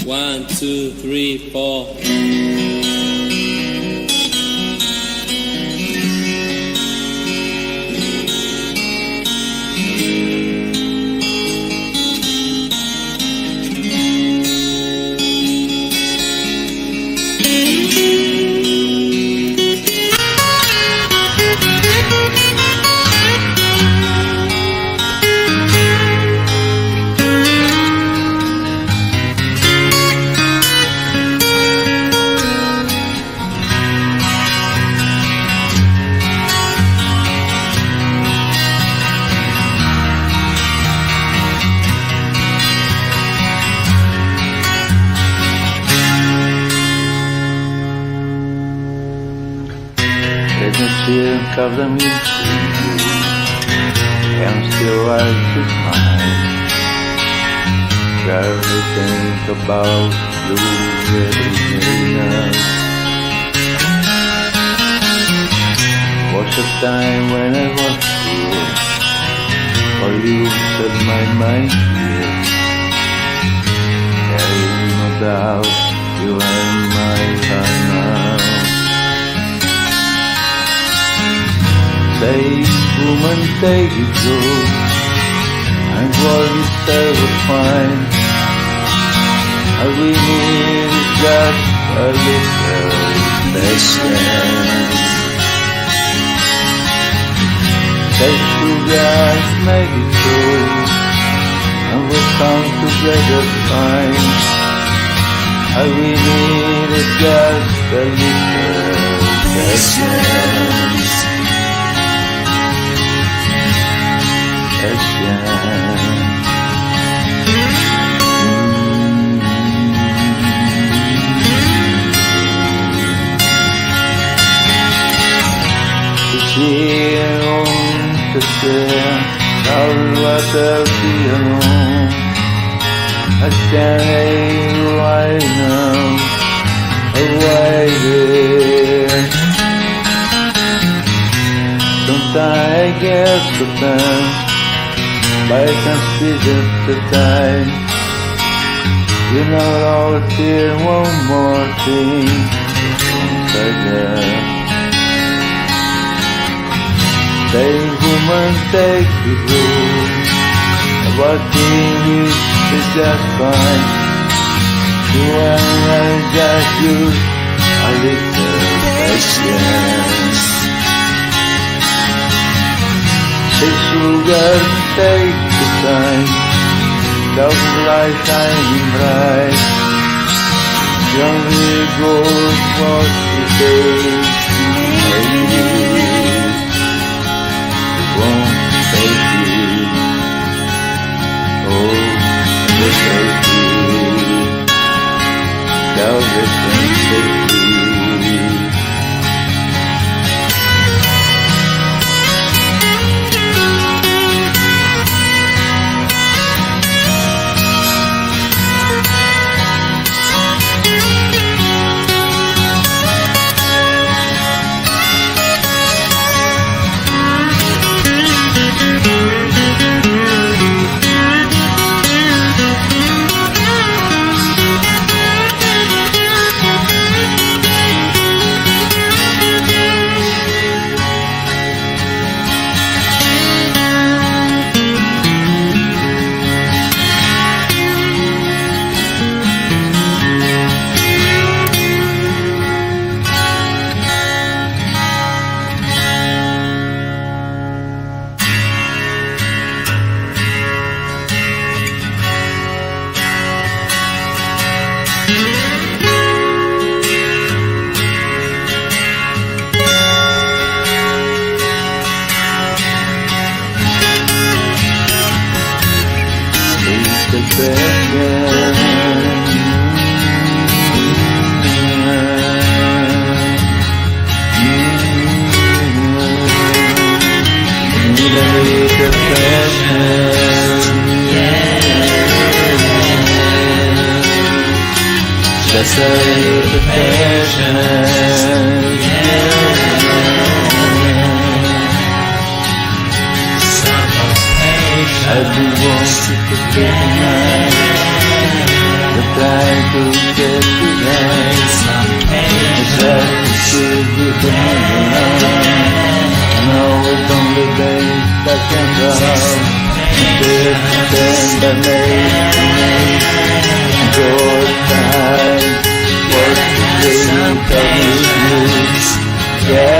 1, 2, 3, 4. Of them you see, and still like to find. Try to think about you every night. Was a time when I was good, or you set my mind clear. There is no doubt you are my heart now. Say, woman, take it slow, and what you say was fine. All we need is just a little patience. Say, sugar, make it so, and we'll come together fine. All we need is just a little patience. Quisieron que sea salvarte alone. I stand right now, away there. Sometimes I get so bad, but I can speak at the time. You know I'll hear one more thing inside there. Say, woman, take it slow. What thing is just fine. You and I just use a little patience. Say, sugar, take the time. Down the light shining bright. Young goes what you say. Won't take it. Oh, the safety. Down the safety. Just a little patience, I've been wanting to get tonight. love. December name, your time was the day of you. Yeah.